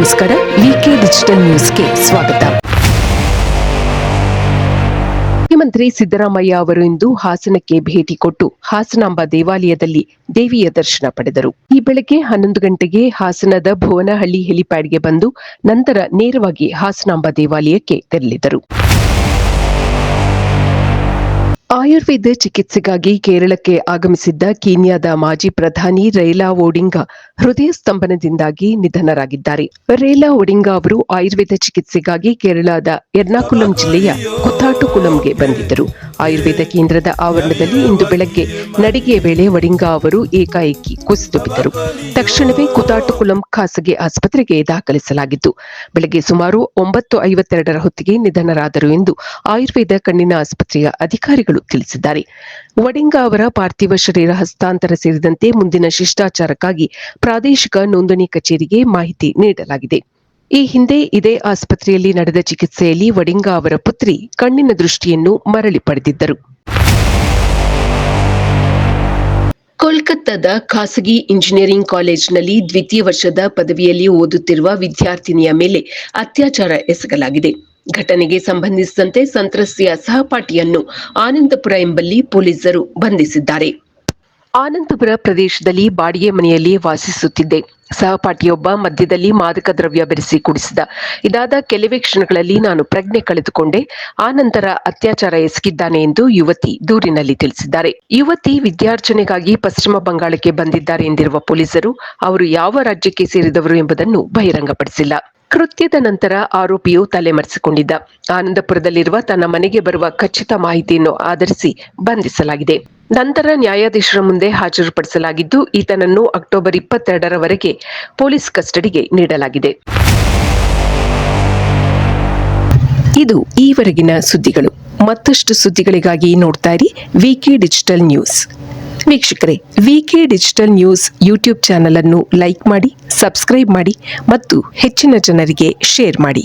ನಮಸ್ಕಾರ. ವಿಕೆ ಡಿಜಿಟಲ್ ನ್ಯೂಸ್ಗೆ ಸ್ವಾಗತ. ಮುಖ್ಯಮಂತ್ರಿ ಸಿದ್ದರಾಮಯ್ಯ ಅವರು ಇಂದು ಹಾಸನಕ್ಕೆ ಭೇಟಿ ಕೊಟ್ಟು ಹಾಸನಾಂಬ ದೇವಾಲಯದಲ್ಲಿ ದೇವಿಯ ದರ್ಶನ ಪಡೆದರು. ಈ ಬೆಳಗ್ಗೆ 11 ಗಂಟೆಗೆ ಹಾಸನದ ಭುವನಹಳ್ಳಿ ಹೆಲಿಪ್ಯಾಡ್ಗೆ ಬಂದು ನಂತರ ನೇರವಾಗಿ ಹಾಸನಾಂಬ ದೇವಾಲಯಕ್ಕೆ ತೆರಳಿದರು. ಆಯುರ್ವೇದ ಚಿಕಿತ್ಸೆಗಾಗಿ ಕೇರಳಕ್ಕೆ ಆಗಮಿಸಿದ್ದ ಕೀನ್ಯಾದ ಮಾಜಿ ಪ್ರಧಾನಿ ರೈಲಾ ಒಡಿಂಗಾ ಹೃದಯ ಸ್ತಂಭನದಿಂದಾಗಿ ನಿಧನರಾಗಿದ್ದಾರೆ. ರೈಲಾ ಒಡಿಂಗಾ ಅವರು ಆಯುರ್ವೇದ ಚಿಕಿತ್ಸೆಗಾಗಿ ಕೇರಳದ ಎರ್ನಾಕುಲಂ ಜಿಲ್ಲೆಯ ಕುಥಾಟುಕುಲಂಗೆ ಬಂದಿದ್ದರು. ಆಯುರ್ವೇದ ಕೇಂದ್ರದ ಆವರಣದಲ್ಲಿ ಇಂದು ಬೆಳಗ್ಗೆ ನಡಿಗೆಯ ವೇಳೆ ಒಡಿಂಗಾ ಅವರು ಏಕಾಏಕಿ ಕುಸಿದು ಬಿದ್ದರು. ತಕ್ಷಣವೇ ಕುಥಾಟುಕುಲಂ ಖಾಸಗಿ ಆಸ್ಪತ್ರೆಗೆ ದಾಖಲಿಸಲಾಗಿತ್ತು. ಬೆಳಗ್ಗೆ ಸುಮಾರು 9:52 ಹೊತ್ತಿಗೆ ನಿಧನರಾದರು ಎಂದು ಆಯುರ್ವೇದ ಕಣ್ಣಿನ ಆಸ್ಪತ್ರೆಯ ಅಧಿಕಾರಿಗಳು ತಿಳಿಸಿದ್ದಾರೆ. ಒಡಿಂಗಾ ಅವರ ಪಾರ್ಥಿವ ಶರೀರ ಹಸ್ತಾಂತರ ಸೇರಿದಂತೆ ಮುಂದಿನ ಶಿಷ್ಟಾಚಾರಕ್ಕಾಗಿ ಪ್ರಾದೇಶಿಕ ನೋಂದಣಿ ಕಚೇರಿಗೆ ಮಾಹಿತಿ ನೀಡಲಾಗಿದೆ. ಈ ಹಿಂದೆ ಇದೇ ಆಸ್ಪತ್ರೆಯಲ್ಲಿ ನಡೆದ ಚಿಕಿತ್ಸೆಯಲ್ಲಿ ಒಡಿಂಗಾ ಅವರ ಪುತ್ರಿ ಕಣ್ಣಿನ ದೃಷ್ಟಿಯನ್ನು ಮರಳಿ ಪಡೆದಿದ್ದರು. ಕೋಲ್ಕತ್ತಾದ ಖಾಸಗಿ ಇಂಜಿನಿಯರಿಂಗ್ ಕಾಲೇಜಿನಲ್ಲಿ ದ್ವಿತೀಯ ವರ್ಷದ ಪದವಿಯಲ್ಲಿ ಓದುತ್ತಿರುವ ವಿದ್ಯಾರ್ಥಿನಿಯ ಮೇಲೆ ಅತ್ಯಾಚಾರ ಎಸಗಲಾಗಿದೆ. ಘಟನೆಗೆ ಸಂಬಂಧಿಸಿದಂತೆ ಸಂತ್ರಸ್ತೆಯ ಸಹಪಾಠಿಯನ್ನು ಆನಂದಪುರ ಎಂಬಲ್ಲಿ ಪೊಲೀಸರು ಬಂಧಿಸಿದ್ದಾರೆ. ಆನಂದಪುರ ಪ್ರದೇಶದಲ್ಲಿ ಬಾಡಿಗೆ ಮನೆಯಲ್ಲಿ ವಾಸಿಸುತ್ತಿದ್ದೆ. ಸಹಪಾಠಿಯೊಬ್ಬ ಮಧ್ಯದಲ್ಲಿ ಮಾದಕ ದ್ರವ್ಯ ಬೆರೆಸಿ ಕುಡಿಸಿದ. ಇದಾದ ಕೆಲವೇ ಕ್ಷಣಗಳಲ್ಲಿ ನಾನು ಪ್ರಜ್ಞೆ ಕಳೆದುಕೊಂಡೆ. ಆ ನಂತರ ಅತ್ಯಾಚಾರ ಎಸಗಿದ್ದಾನೆ ಎಂದು ಯುವತಿ ದೂರಿನಲ್ಲಿ ತಿಳಿಸಿದ್ದಾರೆ. ಯುವತಿ ವಿದ್ಯಾರ್ಜನೆಗಾಗಿ ಪಶ್ಚಿಮ ಬಂಗಾಳಕ್ಕೆ ಬಂದಿದ್ದಾರೆ ಎಂದಿರುವ ಪೊಲೀಸರು ಅವರು ಯಾವ ರಾಜ್ಯಕ್ಕೆ ಸೇರಿದವರು ಎಂಬುದನ್ನು ಬಹಿರಂಗಪಡಿಸಿಲ್ಲ. ಕೃತ್ಯದ ನಂತರ ಆರೋಪಿಯು ತಲೆಮರೆಸಿಕೊಂಡಿದ್ದ. ಆನಂದಪುರದಲ್ಲಿರುವ ತನ್ನ ಮನೆಗೆ ಬರುವ ಖಚಿತ ಮಾಹಿತಿಯನ್ನು ಆಧರಿಸಿ ಬಂಧಿಸಲಾಗಿದೆ. ನಂತರ ನ್ಯಾಯಾಧೀಶರ ಮುಂದೆ ಹಾಜರುಪಡಿಸಲಾಗಿದ್ದು ಈತನನ್ನು ಅಕ್ಟೋಬರ್ 22ರವರೆಗೆ ಪೊಲೀಸ್ ಕಸ್ಟಡಿಗೆ ನೀಡಲಾಗಿದೆ. ಇದು ಈವರೆಗಿನ ಸುದ್ದಿಗಳು. ಮತ್ತಷ್ಟು ಸುದ್ದಿಗಳಿಗಾಗಿ ನೋಡ್ತಾ ಇರಿ ವಿಕೆ ಡಿಜಿಟಲ್ ನ್ಯೂಸ್. ವೀಕ್ಷಕರೇ, ವಿಕೆ ಡಿಜಿಟಲ್ ನ್ಯೂಸ್ ಯೂಟ್ಯೂಬ್ ಚಾನೆಲ್ ಅನ್ನು ಲೈಕ್ ಮಾಡಿ, ಸಬ್ಸ್ಕ್ರೈಬ್ ಮಾಡಿ ಮತ್ತು ಹೆಚ್ಚಿನ ಜನರಿಗೆ ಶೇರ್ ಮಾಡಿ.